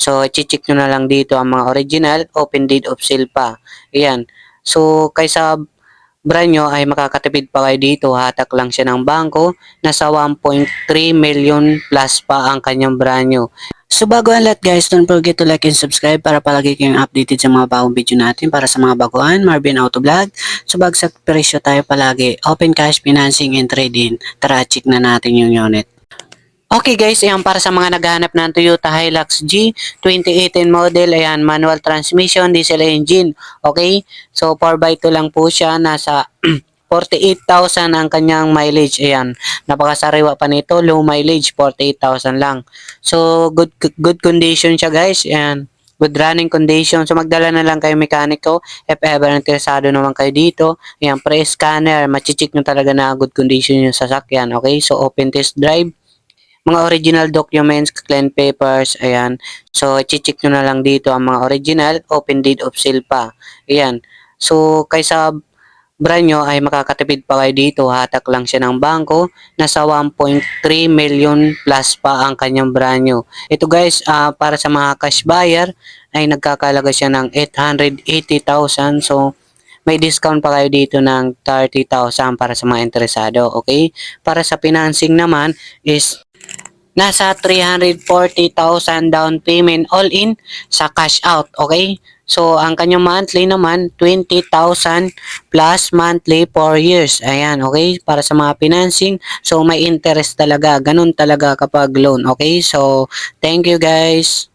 So, i-check nyo na lang dito ang mga original, open deed of sale pa. Ayan. So, kaysa brand nyo ay makakatipid pa kayo dito. Hatak lang siya ng bangko. Nasa 1.3 million plus pa ang kanyang brand nyo. So bago ang lahat guys, don't forget to like and subscribe para palagi kayong updated sa mga bagong video natin. Para sa mga baguhan, Marvin Auto Vlog. So bagsak presyo tayo palagi. Open cash, financing, and trading. Tara, check na natin yung unit. Okay guys, ayan para sa mga naghahanap ng Toyota Hilux G 2018 model, ayan manual transmission, diesel engine. Okay? So 4x2 lang po siya, nasa 48,000 ang kanyang mileage. Ayan, napakasariwa pa nito, low mileage, 48,000 lang. So good condition siya guys. Ayan, good running condition. So magdala na lang kayo mekaniko if ever interesado naman kayo dito. Ayan, pre-scanner, machichik nyo talaga na good condition yung sasakyan. Okay? So open test drive, mga original documents, clean papers, ayan. So, i-check nyo na lang dito ang mga original, open deed of sale pa. Ayan. So, kaysa brand nyo ay makakatipid pa kayo dito. Hatak lang siya ng bangko. Nasa 1.3 million plus pa ang kanyang brand nyo. Ito guys, para sa mga cash buyer ay nagkakalaga siya ng 880,000. So, may discount pa kayo dito ng 30,000 para sa mga interesado. Okay? Para sa financing naman is nasa 340,000 down payment all in sa cash out, okay? So, ang kanyang monthly naman, 20,000 plus monthly 4 years. Ayan, okay? Para sa mga financing, so may interest talaga. Ganun talaga kapag loan, okay? So, thank you guys.